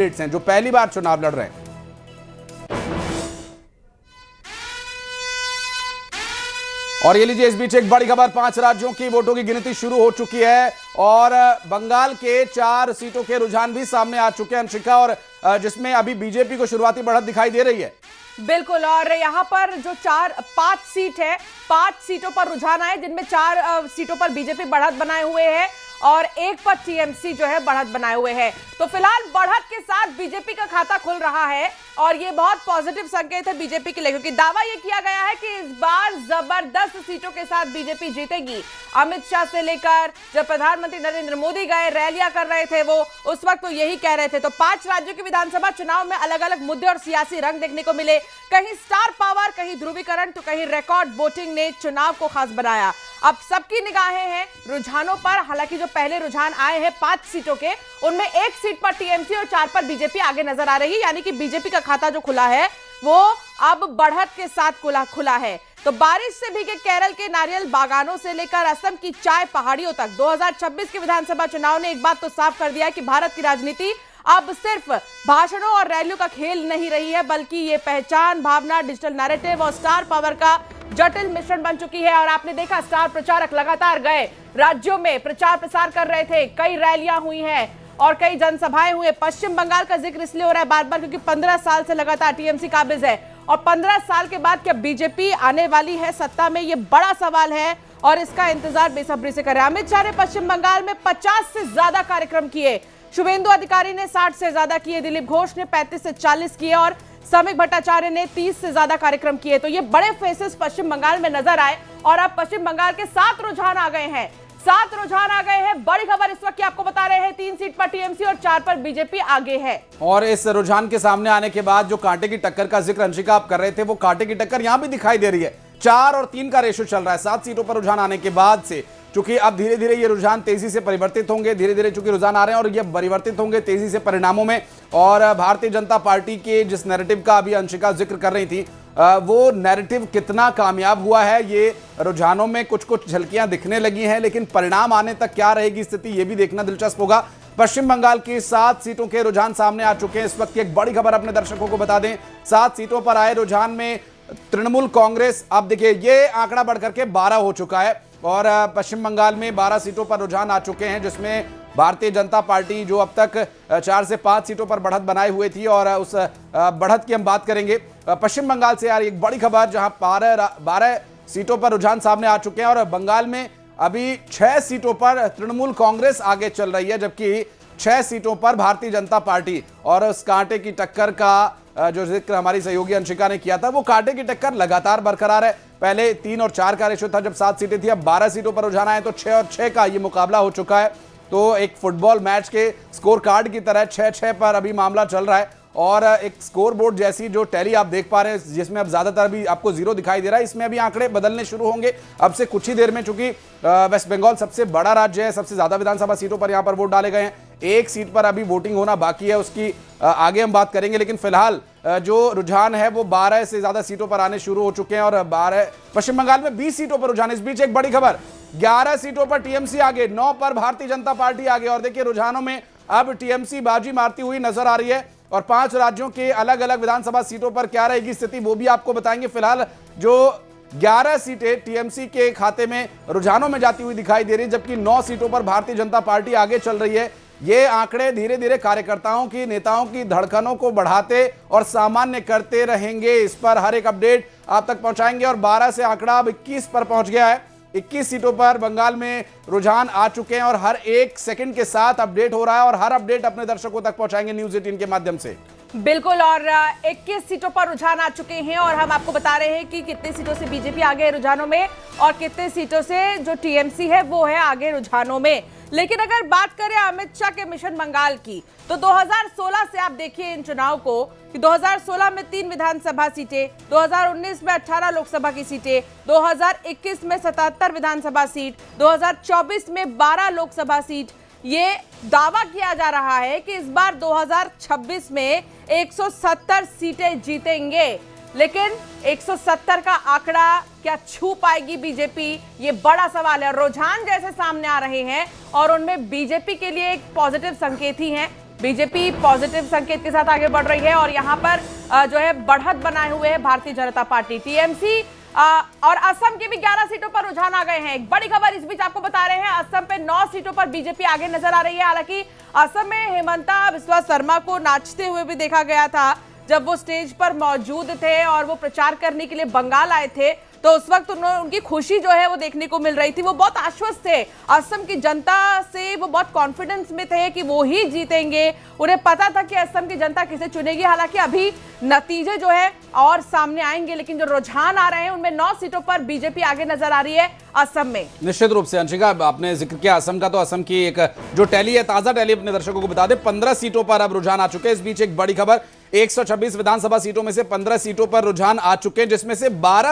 हैं जो पहली बार चुनाव लड़ रहे हैं। और ये लीजिए, इस बीच एक बड़ी खबर, 5 राज्यों की वोटों की गिनती शुरू हो चुकी है और बंगाल के 4 सीटों के रुझान भी सामने आ चुके हैं अंशिका, और जिसमें अभी बीजेपी को शुरुआती बढ़त दिखाई दे रही है। बिल्कुल, और यहाँ पर जो 5 सीट है, 5 सीटों पर रुझान आए, जिनमें 4 सीटों पर बीजेपी बढ़त बनाए हुए है और 1 पर टीएमसी जो है बढ़त बनाए हुए है। तो फिलहाल बढ़त के साथ बीजेपी का खाता खुल रहा है और ये बहुत पॉजिटिव संकेत है बीजेपी के लिए, क्योंकि दावा ये किया गया है कि इस बार जबरदस्त सीटों के साथ बीजेपी जीतेगी। अमित शाह से लेकर जब प्रधानमंत्री नरेंद्र मोदी गए, रैलियां कर रहे थे, वो उस वक्त तो यही कह रहे थे। तो 5 राज्यों के विधानसभा चुनाव में अलग अलग मुद्दे और सियासी रंग देखने को मिले, कहीं स्टार पावर, कहीं ध्रुवीकरण, तो कहीं रिकॉर्ड वोटिंग ने चुनाव को खास बनाया। अब सबकी निगाहें हैं रुझानों पर। हालांकि जो पहले रुझान आए हैं 5 सीटों के, उनमें 1 सीट पर टीएमसी और 4 पर बीजेपी आगे नजर आ रही है, यानी कि बीजेपी का खाता जो खुला है वो अब बढ़त के साथ खुला है। तो बारिश से भीगे केरल के नारियल बागानों से लेकर असम की चाय पहाड़ियों तक 2026 के विधानसभा चुनाव ने एक बात तो साफ कर दिया कि भारत की राजनीति अब सिर्फ भाषणों और रैलियों का खेल नहीं रही है, बल्कि ये पहचान, भावना, डिजिटल नैरेटिव और स्टार पावर का जटिल मिश्रण बन चुकी है। और आपने देखा, स्टार प्रचारक लगातार गए राज्यों में प्रचार प्रसार कर रहे थे, कई रैलियां हुई हैं और कई जनसभाएं हुई। पश्चिम बंगाल का जिक्र इसलिए हो रहा है बार बार क्योंकि 15 साल से लगातार टीएमसी काबिज है और 15 साल के बाद क्या बीजेपी आने वाली है सत्ता में, ये बड़ा सवाल है और इसका इंतजार बेसब्री से कर रहे हैं। अमित शाह ने पश्चिम बंगाल में 50 से ज्यादा कार्यक्रम किए, शुभेंदु अधिकारी ने 60 से ज्यादा किए, दिलीप घोष ने 35 से 40 किए और समीक भट्टाचार्य ने 30 से ज्यादा कार्यक्रम किए। तो ये बड़े फेसेस पश्चिम बंगाल में नजर आए और अब पश्चिम बंगाल के 7 रुझान आ गए हैं। 7 रुझान आ गए हैं। बड़ी खबर इस वक्त की आपको बता रहे हैं, 3 सीट पर टीएमसी और 4 पर बीजेपी आगे है। और इस रुझान के सामने आने के बाद जो कांटे की टक्कर का जिक्र अंशिका आप कर रहे थे, वो कांटे की टक्कर यहां भी दिखाई दे रही है। 4 और 3 का रेशो चल रहा है 7 सीटों पर रुझान आने के बाद से। चूंकि अब धीरे धीरे ये रुझान तेजी से परिवर्तित होंगे, धीरे धीरे चूंकि रुझान आ रहे हैं और ये परिवर्तित होंगे तेजी से परिणामों में। और भारतीय जनता पार्टी के जिस नैरेटिव का अभी अंशिका जिक्र कर रही थी, वो नैरेटिव कितना कामयाब हुआ है, ये रुझानों में कुछ कुछ झलकियां दिखने लगी हैं, लेकिन परिणाम आने तक क्या रहेगी स्थिति, ये भी देखना दिलचस्प होगा। पश्चिम बंगाल की 7 सीटों के रुझान सामने आ चुके हैं। इस वक्त की एक बड़ी खबर अपने दर्शकों को बता दें, 7 सीटों पर आए रुझान में तृणमूल कांग्रेस, आप देखिए ये आंकड़ा बढ़कर के 12 हो चुका है और पश्चिम बंगाल में 12 सीटों पर रुझान आ चुके हैं, जिसमें भारतीय जनता पार्टी जो अब तक 4 से 5 सीटों पर बढ़त बनाए हुए थी और उस बढ़त की हम बात करेंगे। पश्चिम बंगाल से यार एक बड़ी खबर, जहां 12 सीटों पर रुझान सामने आ चुके हैं और बंगाल में अभी 6 सीटों पर तृणमूल कांग्रेस आगे चल रही है, जबकि 6 सीटों पर भारतीय जनता पार्टी। और उस कांटे की टक्कर का जो जिक्र हमारी सहयोगी अंशिका ने किया था, वो कांटे की टक्कर लगातार बरकरार है। पहले 3 और 4 का रेशो था जब 7 सीटें थी, अब 12 सीटों पर रुझान आए तो 6 और 6 का ये मुकाबला हो चुका है। तो एक फुटबॉल मैच के स्कोर कार्ड की तरह 6-6 पर अभी मामला चल रहा है और एक स्कोर बोर्ड जैसी जो टैली आप देख पा रहे हैं, जिसमें अब ज्यादातर अभी आपको 0 दिखाई दे रहा है, इसमें अभी आंकड़े बदलने शुरू होंगे अब से कुछ ही देर में। चूंकि वेस्ट बंगाल सबसे बड़ा राज्य है, सबसे ज्यादा विधानसभा सीटों पर यहां पर वोट डाले गए हैं। 1 सीट पर अभी वोटिंग होना बाकी है, उसकी आगे हम बात करेंगे, लेकिन फिलहाल जो रुझान है वो 12 से ज्यादा सीटों पर आने शुरू हो चुके हैं और 12 पश्चिम बंगाल में 20 सीटों पर रुझान। इस बीच एक बड़ी खबर, 11 सीटों पर टीएमसी आगे, 9 पर भारतीय जनता पार्टी आगे। और देखिए रुझानों में अब टीएमसी बाजी मारती हुई नजर आ रही है और 5 राज्यों के अलग अलग विधानसभा सीटों पर क्या रहेगी स्थिति, वो भी आपको बताएंगे। फिलहाल जो 11 सीटें टीएमसी के खाते में रुझानों में जाती हुई दिखाई दे रही है, जबकि 9 सीटों पर भारतीय जनता पार्टी आगे चल रही है। ये आंकड़े धीरे धीरे कार्यकर्ताओं की, नेताओं की धड़कनों को बढ़ाते और सामान्य करते रहेंगे। इस पर हर एक अपडेट आप तक पहुंचाएंगे और 12 से आंकड़ा अब 21 पर पहुंच गया है। 21 सीटों पर बंगाल में रुझान आ चुके हैं और हर एक सेकंड के साथ अपडेट हो रहा है और हर अपडेट अपने दर्शकों तक पहुंचाएंगे न्यूज़ 18 के माध्यम से। बिल्कुल, और 21 सीटों पर रुझान आ चुके हैं और हम आपको बता रहे हैं कि कितने सीटों से बीजेपी आगे है रुझानों में और कितने सीटों से जो टीएमसी है वो है आगे रुझानों में। लेकिन अगर बात करें अमित शाह के मिशन बंगाल की, तो 2016 से आप देखिए इन चुनाव को कि 2016 में 3 विधानसभा सीटें, 2019 में 18 लोकसभा की सीटें, 2021 में 77 विधानसभा सीट, 2024 में 12 लोकसभा सीट। ये दावा किया जा रहा है कि इस बार 2026 में 170 सीटें जीतेंगे, लेकिन 170 का आंकड़ा क्या छू पाएगी बीजेपी, ये बड़ा सवाल है। रुझान जैसे सामने आ रहे हैं और उनमें बीजेपी के लिए एक पॉजिटिव संकेत ही है बीजेपी पॉजिटिव संकेत के साथ आगे बढ़ रही है और यहाँ पर जो है बढ़त बनाए हुए है भारतीय जनता पार्टी। टीएमसी और असम की भी 11 सीटों पर रुझान आ गए हैं। एक बड़ी खबर इस बीच आपको बता रहे हैं, असम पे 9 सीटों पर बीजेपी आगे नजर आ रही है। हालांकि असम में हेमंता बिस्वा शर्मा को नाचते हुए भी देखा गया था जब वो स्टेज पर मौजूद थे और वो प्रचार करने के लिए बंगाल आए थे, तो उस वक्त उनकी खुशी जो है वो देखने को मिल रही थी। वो बहुत आश्वस्त थे, असम की जनता से वो बहुत कॉन्फिडेंस में थे कि वो ही जीतेंगे। उन्हें पता था कि असम की जनता किसे चुनेगी। हालांकि अभी नतीजे जो है और सामने आएंगे, लेकिन जो रुझान आ रहे हैं उनमें 9 सीटों पर बीजेपी आगे नजर आ रही है असम में। निश्चित रूप से अंशिका, आपने जिक्र किया असम का, तो असम की एक जो टैली है, ताजा टैली अपने दर्शकों को बता दें, 15 सीटों पर अब रुझान आ चुके हैं। इस बीच एक बड़ी खबर, 126 विधानसभा सीटों में से 15 सीटों पर रुझान आ चुके हैं, जिसमें से 12